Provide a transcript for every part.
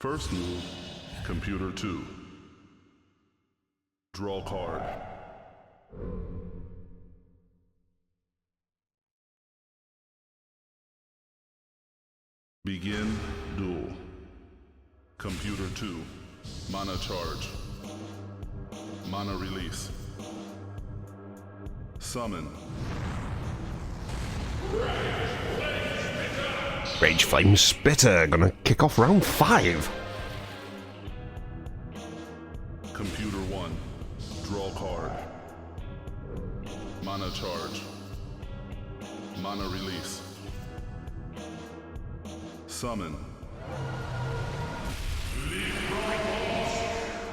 First move, Computer 2. Draw card. Begin duel. Computer 2. Mana charge. Mana release. Summon. Rage Flame Spitter, gonna kick off round 5. Computer 1. Draw card. Mana charge. Mana release. Summon.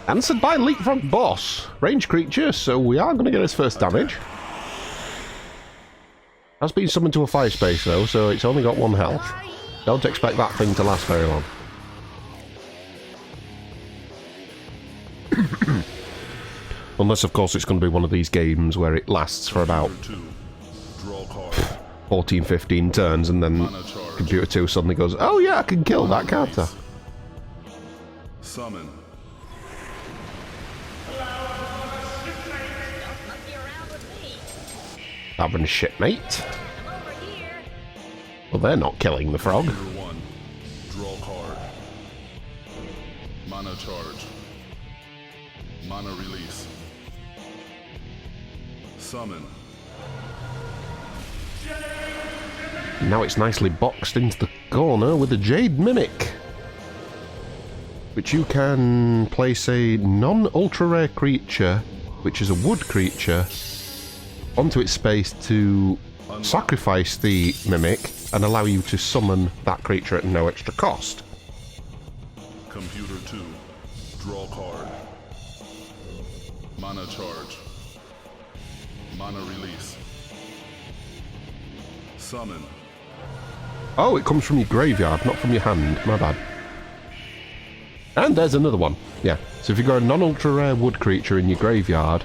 Answered by Leapfrog Boss. Range creature, so we are going to get his first damage. Has been summoned to a fire space though, so it's only got 1 health. Don't expect that thing to last very long. Unless, of course, it's going to be one of these games where it lasts for about 14, 15 turns, and then Computer 2 suddenly goes, oh yeah, I can kill that character. Summon. Having a shipmate. Well, they're not killing the frog. Computer 1. Draw card. Mana charge. Mana release. Summon. Now it's nicely boxed into the corner with a Jade Mimic, which you can place a non-ultra rare creature, which is a wood creature, onto its space to sacrifice the Mimic and allow you to summon that creature at no extra cost. Computer 2. Draw card. Mana charge. Mana release. Summon. Oh, it comes from your graveyard, not from your hand. My bad. And there's another one. Yeah. So if you've got a non-ultra rare wood creature in your graveyard,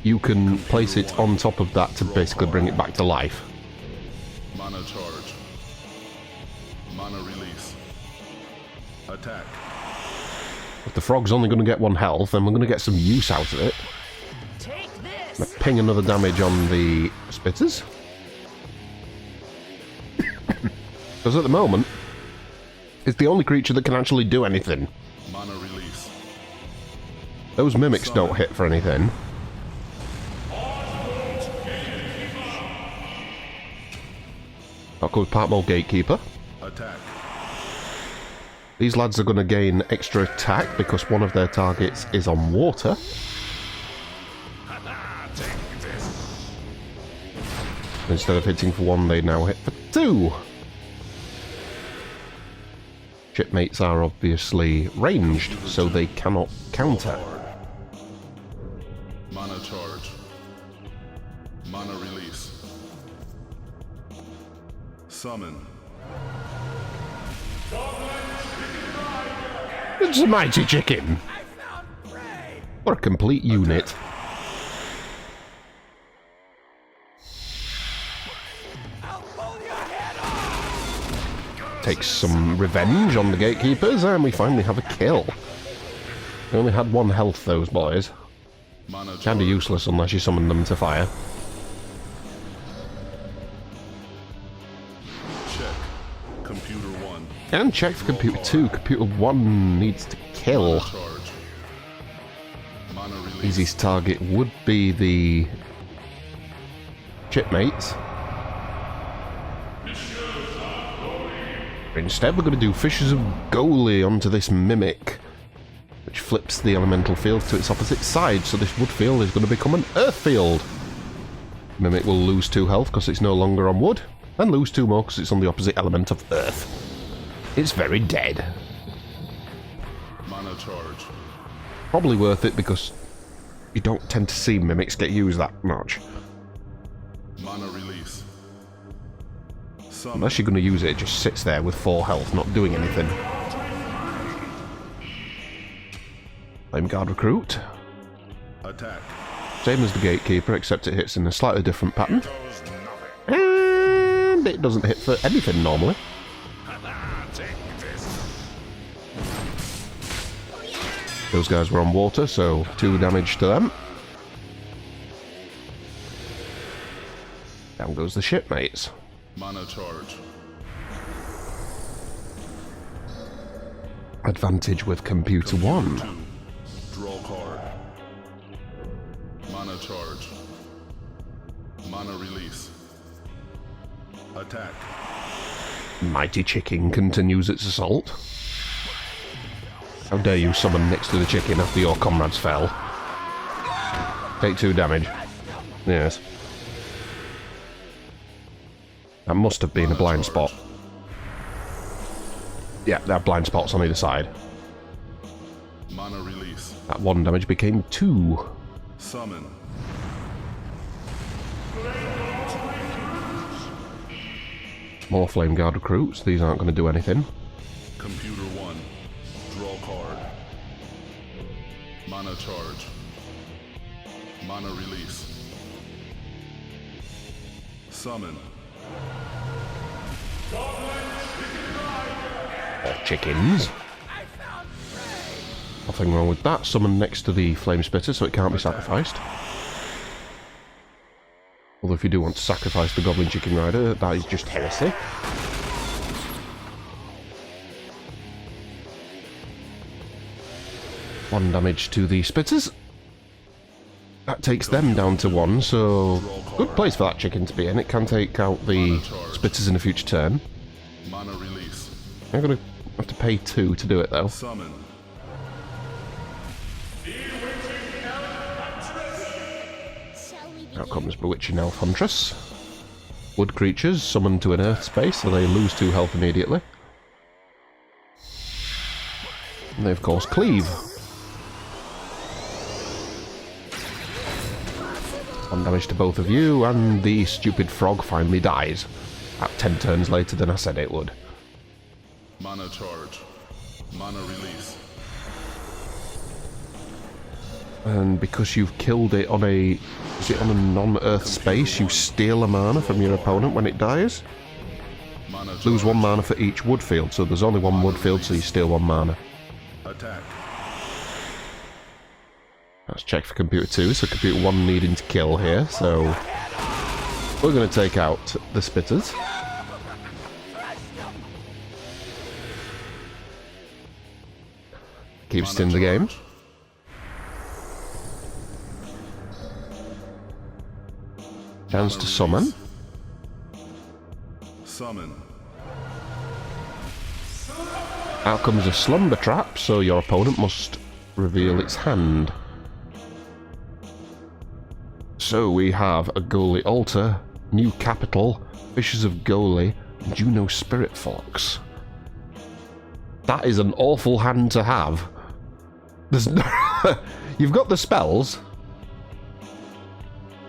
you can place it on top of that to basically bring it back to life. Mana charge. Mana release. Attack. If the frog's only going to get 1 health, then we're going to get some use out of it. I'm gonna ping another damage on the spitters. Because at the moment, it's the only creature that can actually do anything. Mana release. Those mimics don't hit for anything. That goes Part Mode Gatekeeper. Attack. These lads are going to gain extra attack because one of their targets is on water. Instead of hitting for 1, they now hit for 2. Shipmates are obviously ranged, so they cannot counter. Mana charge. Mana release. Summon. It's a mighty chicken! What a complete unit. Takes some revenge on the gatekeepers, and we finally have a kill. They only had 1 health, those boys. Kinda useless unless you summon them to fire. Check. Computer 1. And check for Computer 2. Computer 1 needs to kill. Charge. Mana release. Easiest target would be the shipmates. Instead, we're going to do Fissures of Goli onto this Mimic, which flips the elemental field to its opposite side, so this wood field is going to become an earth field. Mimic will lose 2 health because it's no longer on wood, and lose 2 more because it's on the opposite element of earth. It's very dead. Mana charge. Probably worth it because you don't tend to see Mimics get used that much. Mana release. Summon. Unless you're going to use it, it just sits there with 4 health, not doing anything. Flame Guard Recruit. Attack. Same as the Gatekeeper, except it hits in a slightly different pattern. And it doesn't hit for anything normally. Those guys were on water, so 2 damage to them. Down goes the shipmates. Mana charge. Advantage with Computer 1. 2. Draw card. Mana charge. Mana release. Attack. Mighty Chicken continues its assault. How dare you summon next to the chicken after your comrades fell? Take 2 damage. Yes. That must have been a blind spot. Yeah, there are blind spots on either side. Mana release. That 1 damage became 2. Summon. More Flame Guard recruits. These aren't going to do anything. Computer 1. Draw card. Mana charge. Mana release. Summon. Or chickens. Nothing wrong with that. Summon next to the Flame Spitter so it can't be sacrificed. Although if you do want to sacrifice the Goblin Chicken Rider, that is just heresy. 1 damage to the Spitters. That takes them down to 1, so good place for that chicken to be in. It can take out the Spitters in a future turn. Mana release. I'm going to have to pay 2 to do it though. Summon. Out comes Bewitching Elf Huntress. Wood creatures summoned to an earth space, so they lose 2 health immediately. And they of course cleave. 1 damage to both of you, and the stupid frog finally dies. At 10 turns later than I said it would. Mana charge. Mana release. And because you've killed it on a... is it on a non-earth space, you steal a mana from your opponent when it dies? Mana Lose charge. 1 mana for each wood field, so there's only 1 wood field, so you steal 1 mana. Attack. Let's check for Computer 2, so Computer 1 needing to kill here, so... we're going to take out the Spitters. Keeps it in the game. Chance to summon. Summon. Out comes a Slumber Trap, so your opponent must reveal its hand. So we have a Goalie Altar, New Capital, Fishes of Goalie, and Juno Spirit Fox. That is an awful hand to have. There's no you've got the spells,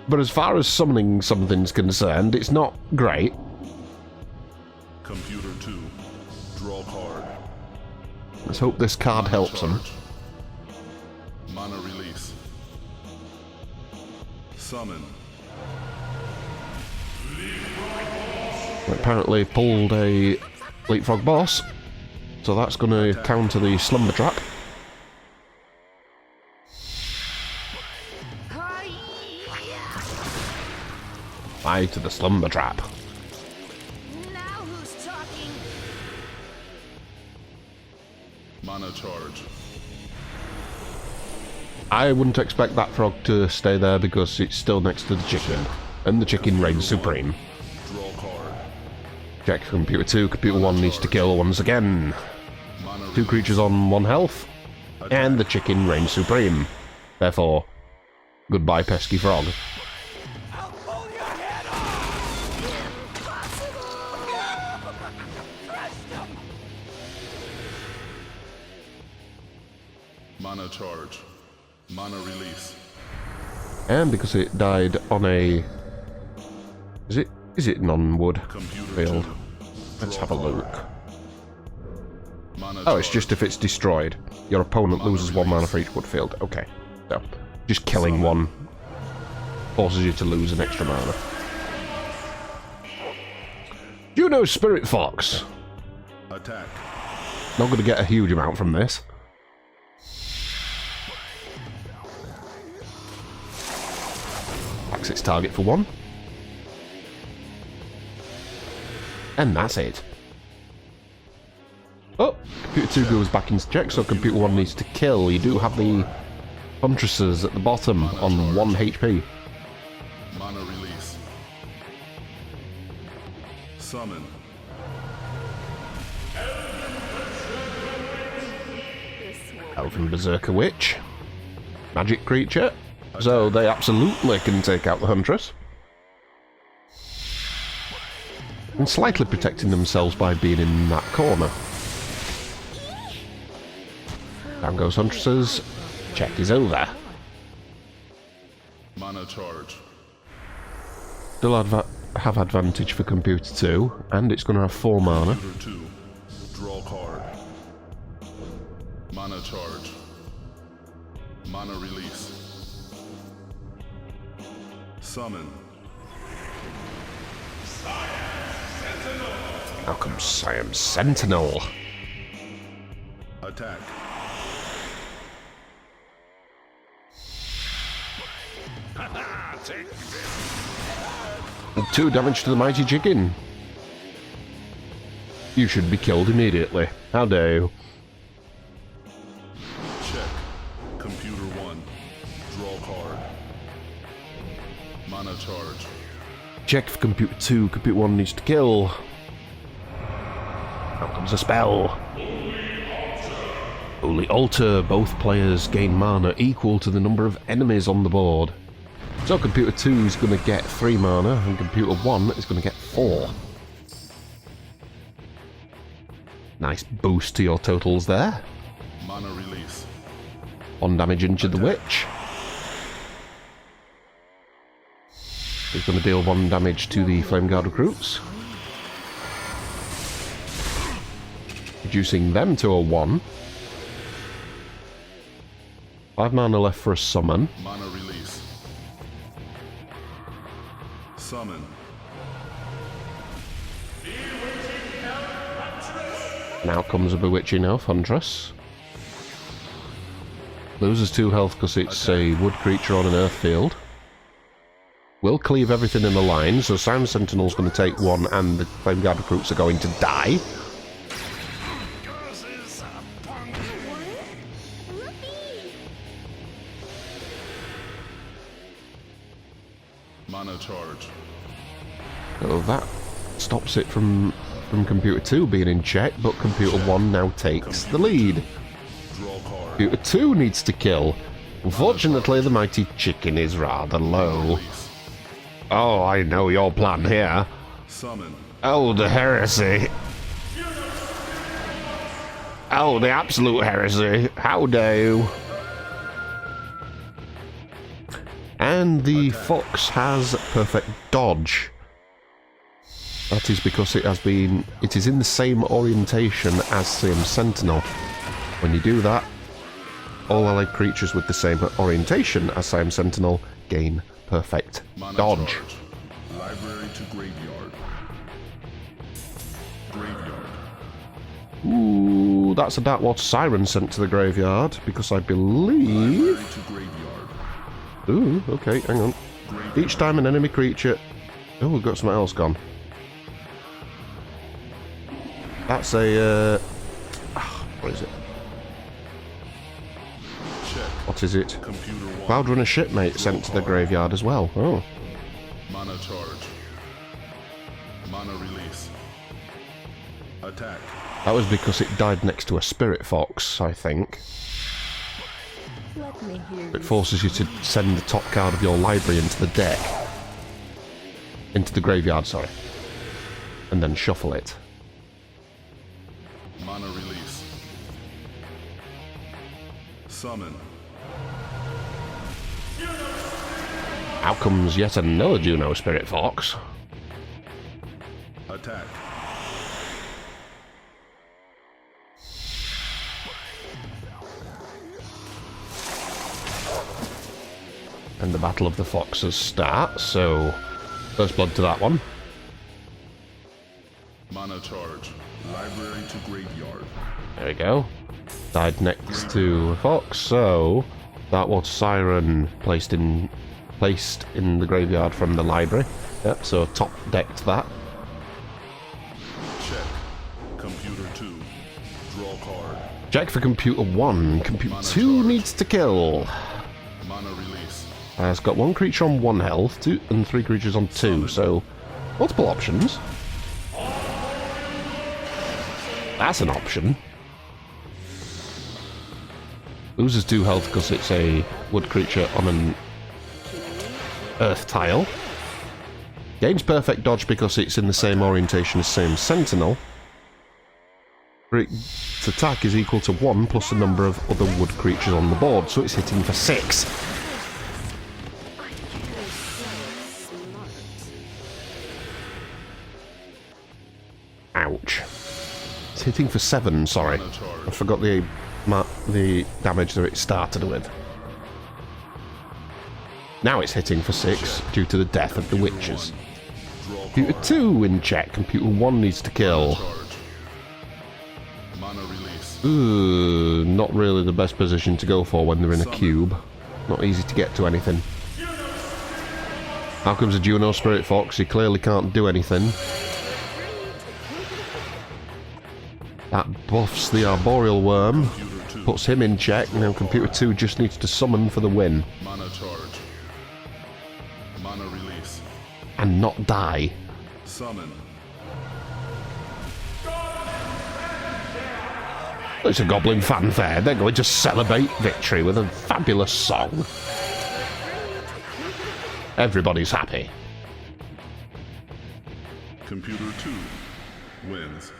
but as far as summoning something's concerned, it's not great. Computer 2. Draw card. Let's hope this card helps them. Mana release. Summon. Apparently pulled a Leapfrog Boss, so that's going to counter the Slumber Trap. Bye to the Slumber Trap. Now who's talking? Mana charge. I wouldn't expect that frog to stay there because it's still next to the chicken, and the chicken reigns supreme. Draw card. Check Computer 2, Computer 1 needs to kill once again. Mana 2 creatures on 1 health, and the chicken reigns supreme. Therefore, goodbye pesky frog. I'll pull your head off! Impossible! Mana charge. Mana release. And because it died on a... Is it non-wood Computer field? 2. Let's Draw have a card. look. Mana Oh, it's charge. just if it's destroyed. Your opponent loses 1 mana for each wood field. Okay. So, just killing one forces you to lose an extra mana. Juno Spirit Fox. Attack. Not going to get a huge amount from this. its target for 1. And that's it. Oh, Computer 2 goes back into check, so Computer 1 needs to kill. You do have the Huntresses at the bottom on 1 HP. Mana release. Summon. Elven Berserker Witch. Magic creature. So they absolutely can take out the Huntress. And slightly protecting themselves by being in that corner. Down goes Huntresses. Check is over. Mana charge. Still have advantage for Computer 2, and it's going to have 4 mana. Computer 2. Draw card. Mana charge. Mana release. Summon. How come Siam Sentinel? Attack. And 2 damage to the mighty chicken. You should be killed immediately. How dare you? Check. Computer 1. Draw card. Mana charge. Check for Computer 2. Computer 1 needs to kill. Out comes a spell. Holy Altar. Both players gain mana equal to the number of enemies on the board. So Computer 2 is going to get 3 mana, and Computer 1 is going to get 4. Nice boost to your totals there. Mana release. 1 damage into the Witch. He's going to deal 1 damage to the Flame Guard recruits, reducing them to a 1. 5 mana left for a summon. Mana release. Summon. Now comes a Bewitching Elf Huntress. Loses 2 health because it's a wood creature on an earth field. Will cleave everything in a line, so Siam Sentinel's going to take 1 and the Flame Guard recruits are going to die. Mana charge. So that stops it from Computer 2 being in check, but Computer 1 now takes the lead. Draw card. Computer 2 needs to kill. Unfortunately, the mighty chicken is rather low. Release. Oh, I know your plan here. Summon. Oh, the heresy. Oh, the absolute heresy. How dare you? And the fox has perfect dodge. That is because it is in the same orientation as Siam Sentinel. When you do that, all allied creatures with the same orientation as Siam Sentinel gain perfect Mana dodge. charge. Library to graveyard. Graveyard. Ooh, that's a Darkwater Siren sent to the graveyard, because I believe... Library to graveyard. Ooh, okay, hang on. Graveyard. Each time an enemy creature... Oh, we've got something else gone. That's a... What is it? Check. What is it? Computer 1. Cloudrunner Shipmate sent to the graveyard as well. Oh. Mana charge. Mana release. Attack. That was because it died next to a Spirit Fox, I think. Let me hear It forces you to send the top card of your library into the deck. Into the graveyard, sorry. And then shuffle it. Mana release. Summon. Out comes yet another Juno Spirit Fox. Attack. And the Battle of the Foxes starts, so first blood to that one. Mana charge. Library to graveyard. There we go. Died next to a Fox, so Darkwater Siren placed in placed in the graveyard from the library. Yep, so top decked that. Check. Computer 2. Draw card. Check for computer 1. Computer 2 needs to kill. Mana release. It's got 1 creature on 1 health, 2 and 3 creatures on 2, so multiple options. That's an option. Loses 2 health because it's a wood creature on an earth tile. Gains perfect dodge because it's in the same orientation as same sentinel. Its attack is equal to 1 plus the number of other wood creatures on the board, so it's hitting for 6. Ouch. It's hitting for 7, sorry. I forgot the damage that it started with. Now it's hitting for 6 due to the death of the witches. Computer 2 in check. Computer 1 needs to kill. Charge. Mana release. Ooh, not really the best position to go for when they're in a cube. Not easy to get to anything. How comes a Juno Spirit Fox? He clearly can't do anything. That buffs the Arboreal Worm. Computer 2. Puts him in check. Now Computer 2 just needs to summon for the win. Mana charge. Mana release. And not die. Summon. It's a Goblin fanfare. They're going to celebrate victory with a fabulous song. Everybody's happy. Computer 2 wins.